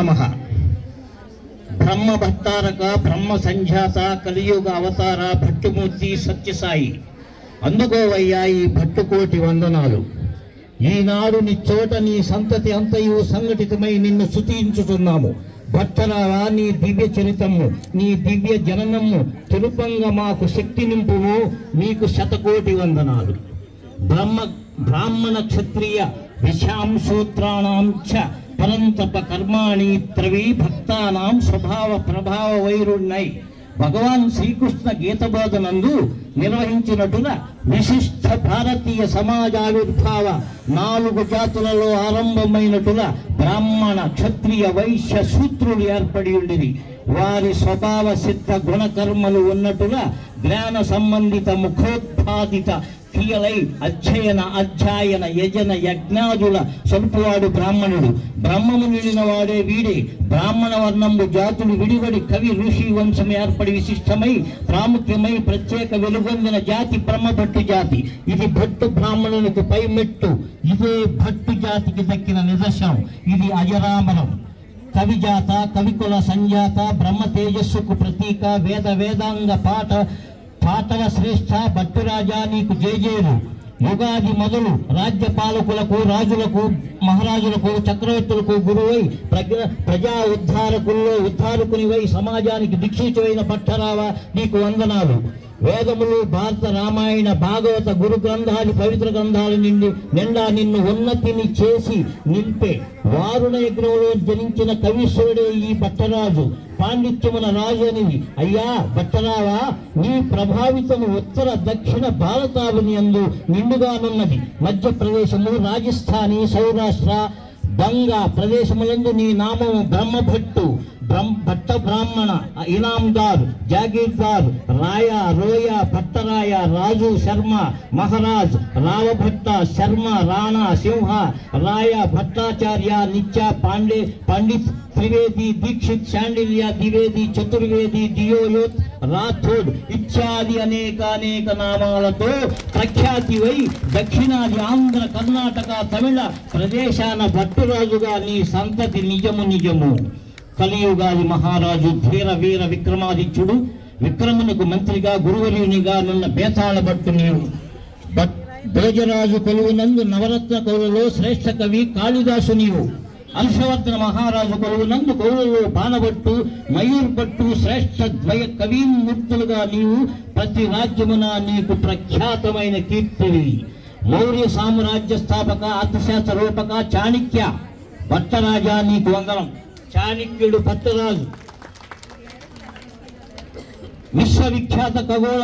నమః. బ్రహ్మ భట్టారక బ్రహ్మ సంజాత కలియుగ అవతార భట్టుమూర్తి సత్యసాయి, అందుకోవయ్యా ఈ భట్టుకోటి వందనాలు. ఈనాడు నీ చోట నీ సంతతి అంతయు సంఘటితమై నిన్ను స్తుతించుతున్నాము. భట్టరావా, నీ దివ్య చరితము, నీ దివ్య జననము తెలుపంగా మాకు శక్తి నింపుము. నీకు శతకోటి వందనాలు. బ్రాహ్మణ క్షత్రియ విశాం సూత్రాణం చ పరంతప కర్మాణి త్రవీ భక్తానాం స్వభావ ప్రభావ వైరుణ్ణై భగవాన్ శ్రీకృష్ణ గీతబోధనందు నిర్వహించినట్టుగా విశిష్ట భారతీయ సమాజావిర్భావ 4 జాతులలో ఆరంభమైనట్టుగా బ్రాహ్మణ క్షత్రియ వైశ్య శూద్రులు ఏర్పడి ఉండిరి. వారి స్వభావ సిద్ధ గుణకర్మలు ఉన్నట్టుగా జ్ఞాన సంబంధిత ముఖోత్పాదిత క్రియలై అధ్యయన యజన యజ్ఞాదుల సొలుపువాడు బ్రాహ్మణుడు. బ్రహ్మము నిలిన వాడే వీడే. బ్రాహ్మణ వర్ణంబు జాతులు విడివడి కవి ఋషి వంశం ఏర్పడి విశిష్టమై ప్రాముఖ్యమై ప్రత్యేక వెలుగొందిన జాతి బ్రహ్మభట్టు జాతి. ఇది భట్టు బ్రాహ్మణునికి పై మెట్టు. ఇదే భట్టు జాతికి దక్కిన నిదర్శనం. ఇది అజరామరం. కవిజాత కవికుల సంజాత బ్రహ్మ తేజస్సుకు ప్రతీక. వేదాంగ పాటల శ్రేష్ఠ భట్టురాజా నీకు జేజేలు. యుగాది మొదలు రాజ్యపాలకులకు రాజులకు మహారాజులకు చక్రవర్తులకు గురువై ప్రజా ఉద్ధారకుల్లో ఉద్ధారకునివై సమాజానికి దిక్షితువైన భట్టరావా నీకు వందనాలు. వేదములు భారత రామాయణ భాగవత గురు గ్రంథాలు పవిత్ర గ్రంథాల నిండా నిన్ను ఉన్నతిని చేసి నింపే వారుణ యజ్ఞంలో జనించిన కవీశ్వరుడే ఈ భట్టరాజు. పాండిత్యమున రాజు అనివి. అయ్యా భట్టరావా, నీ ప్రభావితము ఉత్తర దక్షిణ భారతావని యందు నిండుగానున్నది. మధ్యప్రదేశము, రాజస్థానీ, సౌరాష్ట్ర, బంగా ప్రదేశములందు నీ నామము బ్రహ్మభట్టు. భట్ట బ్రాహ్మణ, ఇనాందార్, జాగీర్దార్, రాయ, రోయ, భట్టరాయ, రాజు, శర్మ, మహారాజ్, రావభట్ట, శర్మ, రాణా, సింహ, రాయ, భట్టాచార్య, నిత్య, పండిత్, త్రివేది, దీక్షిత్, శాండిల్య, ద్వివేది, చతుర్వేది, దియోయోత్, రాథోడ్ ఇత్యాది అనేక నామాలతో ప్రఖ్యాతివై దక్షిణాది ఆంధ్ర, కర్ణాటక, తమిళ ప్రదేశాన భట్టురాజుగా నీ సంతతి నిజము. కలియుగాది మహారాజు ధీర వీర విక్రమాదిత్యుడు. విక్రమునకు మంత్రిగా గురువర్యునిగా నున్న బేతాళ భట్టు నీవు. భోజరాజు కొలువునందు నవరత్న కవులలో శ్రేష్ఠ కవి కాళిదాసు నీవు. హర్షవర్ధన మహారాజు కొలువునందు కవులలో బాణభట్టు, మయూర్ భట్టు శ్రేష్ఠ ద్వయ కవీమూర్తులుగా నీవు. ప్రతి రాజ్యమున నీకు ప్రఖ్యాతమైన కీర్తివి. మౌర్య సామ్రాజ్య స్థాపక అర్థశాస్త్ర రూపక చాణక్య భట్టరాజా నీకు వందనం. చాణక్యుడు భట్టరాజు విశ్వవిఖ్యాత ఖగోళ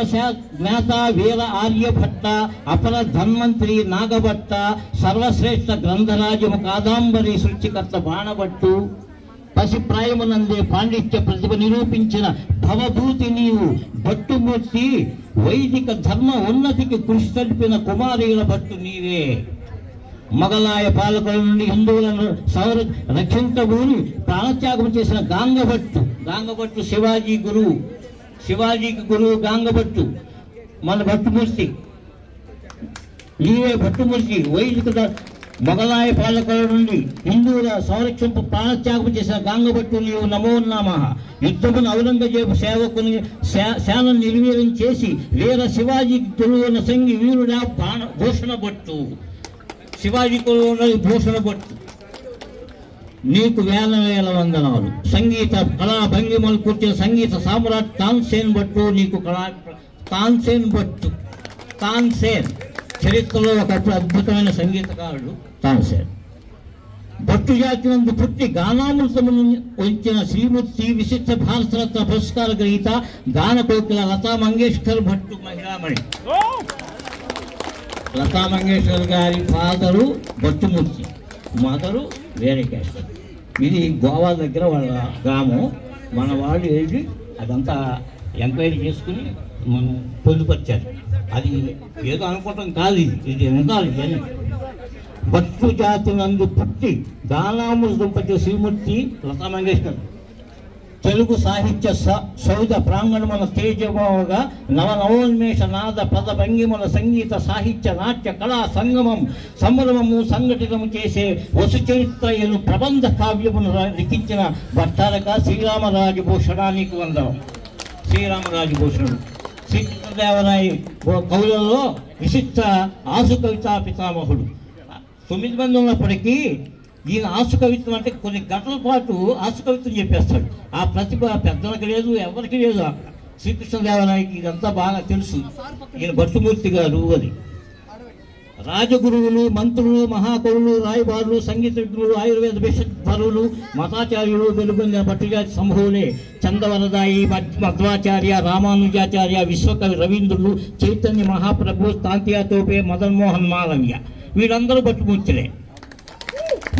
జ్ఞాత వీర ఆర్యభట్ట, అపర ధన్వంతరి నాగభట్ట, సర్వశ్రేష్ఠ గ్రంథరాజము కాదాంబరి సృష్టికర్త బాణభట్టు. పసిప్రాయమునందే పాండిత్య ప్రతిభ నిరూపించిన భవభూతి నీవు. భట్టుమూర్తి వైదిక ధర్మ ఉన్నతికి కృషి తెలిపిన కుమారీల భట్టు నీవే. మొఘలాయ పాలకుల నుండి హిందువులను రక్షించబూని ప్రాణత్యాగం చేసిన గాంగభట్టు శివాజీకి గురువు గాంగభట్టు మన భట్టుమూర్తి. నీవే భట్టుమూర్తి. వైదిక మొఘలాయ పాలకుల నుండి హిందువుల సంరక్షింపు ప్రాణత్యాగం చేసిన గాంగభట్టు నీవు నమో నమః. యుద్ధమును ఔరంగజేబు సేవకుని సేనను నిర్వీర్యం చేసి వీర శివాజీకి తొలువన్న సంగి వీరుడా భూషణ భట్టు. శివాజీ కొలువున్నది భూషణ భట్టు. నీకు వేల వందనాలు. సంగీత కళా భంగిమలు కూర్చిన సంగీత సామ్రాట్ తాన్సేన్ భట్టు నీకు తాన్సేన్ చరిత్రలో ఒకప్పుడు అద్భుతమైన సంగీతకారుడు తాన్సేన్. భట్టు జాతి నందు పుట్టి గానామృతమును వచ్చిన శ్రీమూర్తి విశిష్ట భారతరత్న పురస్కార గ్రహీత గాన కోకిల లతా మంగేష్కర్ భట్టు మహిళామణి. లతా మంగేష్కర్ గారి ఫాదరు భట్టుమూర్తి, మదరు వేరే క్యాస్ట్. ఇది గోవా దగ్గర వాళ్ళ గ్రామం. మన వాళ్ళు వెళ్ళి అదంతా ఎంక్వైరీ చేసుకుని మనం పొందుపరిచారు. అది ఏదో అనుకోవటం కాదు, ఇది వినాలి. జనం భట్టు జాతి నందు పుట్టి గానామృతం పట్టే శ్రీమూర్తి లతా మంగేష్కర్. తెలుగు సాహిత్య సౌధ ప్రాంగణముల తేజమోగా నవనవోన్మేష నాద పద భంగిమల సంగీత సాహిత్య నాట్య కళా సంగమం సంభ్రమము సంఘటితము చేసే వసు చరిత్రను ప్రబంధ కావ్యమును లిఖించిన భట్టారక శ్రీరామరాజభూషణానికి వందనం. శ్రీరామరాజభూషణుడు శ్రీకృష్ణదేవరాయ కవులలో విశిష్ట ఆసు కవితా పితామహుడు. 9 మంది ఉన్నప్పటికీ ఈయన ఆసు కవిత్వం అంటే కొన్ని గంటల పాటు ఆసు కవిత్వం చెప్పేస్తాడు. ఆ ప్రతిభ పెద్దలకు లేదు, ఎవరికి లేదు. శ్రీకృష్ణదేవరాయకి ఇదంతా బాగా తెలుసు. ఈయన భట్టుమూర్తి గారు అది. రాజగురువులు, మంత్రులు, మహాకవులు, రాయబారులు, సంగీతజ్ఞులు, ఆయుర్వేద విషధ్వరులు, మతాచార్యులు వెలుగొందిన భట్టుజాతి సమూహులే చందవరదాయి, మధ్వాచార్య, రామానుజాచార్య, విశ్వకవి రవీంద్రులు, చైతన్య మహాప్రభు, తాంతియా తోపే, మదన్మోహన్ మాలవ్య వీళ్ళందరూ భట్టుమూర్తులే.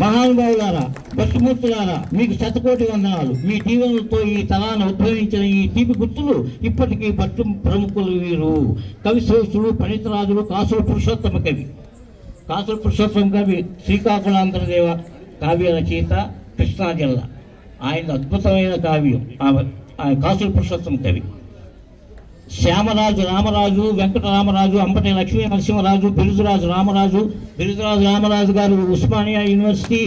మహానుభావులారా, భట్టుమూర్తులారా, మీకు శతకోటి వందనాలు. మీ జీవనంతో ఈ తరాన ఉద్భవించిన ఈ తీపి గుర్తులు ఇప్పటికీ భట్టు ప్రముఖులు. వీరు కవి శ్రేష్ఠుడు, పండితరాజులు, కాసుల పురుషోత్తమ కవి. కాసుల పురుషోత్తమ కవి శ్రీకాకుళాంధ్రదేవ కావ్య రచయిత, కృష్ణా జిల్లా. ఆయన అద్భుతమైన కావ్యం కాసుల పురుషోత్తమ కవి. శ్యామరాజు రామరాజు, వెంకటరామరాజు, అంబటి లక్ష్మీ నరసింహరాజు, బిరుదురాజు రామరాజు గారు ఉస్మానియా యూనివర్సిటీ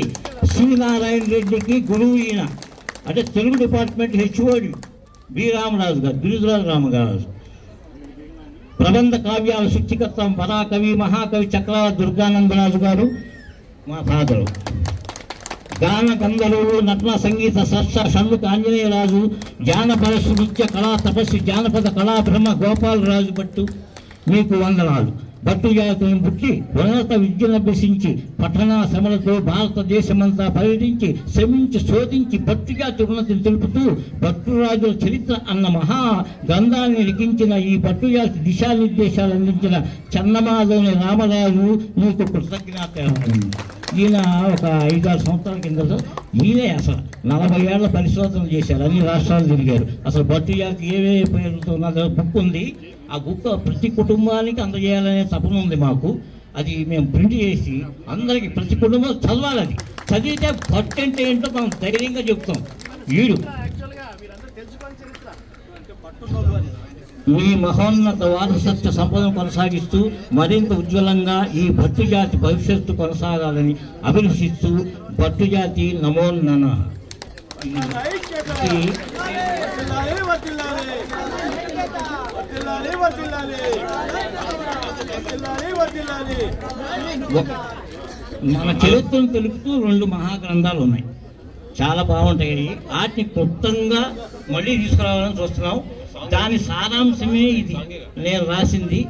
శ్రీనారాయణ రెడ్డికి గురువు. ఈయన అంటే Telugu department HOD B Ramaraju గారు, బిరుదురాజు రామరాజు. ప్రబంధ కావ్యాల సృష్టికర్త పరాకవి మహాకవి చక్రవర్తి దుర్గానందరాజు గారు మా ఫాదరు. గాన గంధర్వులు, నటన సంగీత సస్య షణ్ముఖ ఆంజనేయరాజు, జానపద నృత్య కళా తపస్వి జానపద కళా బ్రహ్మ గోపాలరాజు భట్టు మీకు వందనాలు. భట్టు జాతిని పుట్టి ఉన్నత విద్యను అభ్యసించి పఠనా శ్రమలతో భారతదేశమంతా పర్యటించి శ్రమించి శోధించి భట్టు జాతి ఉన్నతిని తెలుపుతూ భట్టురాజుల చరిత్ర అన్న మహా గ్రంథాన్ని లిఖించిన ఈ భట్టు జాతి దిశానిర్దేశాలు అందించిన చన్నమాధవుని రామరాజు నీకు కృతజ్ఞత. ఈయన ఒక 5-6 సంవత్సరాల కింద ఈయనే అసలు 40 ఏళ్ల పరిశోధనలు చేశారు, అన్ని రాష్ట్రాలు తిరిగారు. అసలు భట్టు జాతి ఏవే పేరుతో నా బుక్ ఉంది. ఆ బుక్ ప్రతి కుటుంబానికి అందజేయాలనే తపన ఉంది మాకు. అది మేము ప్రింట్ చేసి అందరికీ ప్రతి కుటుంబం చదవాలి. అది చదివితే భట్టు అంటే ఏంటో మనం ధైర్యంగా చెప్తాం. వీడు మీ మహోన్నత వారసత్వ సంపదను కొనసాగిస్తూ మరింత ఉజ్వలంగా ఈ భట్టు జాతి భవిష్యత్తు కొనసాగాలని అభిలషిస్తూ భట్టు జాతి నమో నమః. మన చరిత్రను తెలుపుతూ 2 మహాగ్రంథాలు ఉన్నాయి, చాలా బాగుంటాయి. వాటిని క్లుప్తంగా మళ్ళీ తీసుకురావాలని చూస్తున్నాం. దాని సారాంశమే ఇది నేను రాసింది.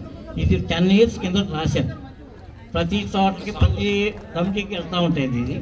ఇది 10 years కింద రాశాను. ప్రతి చోటకి ప్రతి కమిటీకి వెళ్తూ ఉంటుంది ఇది.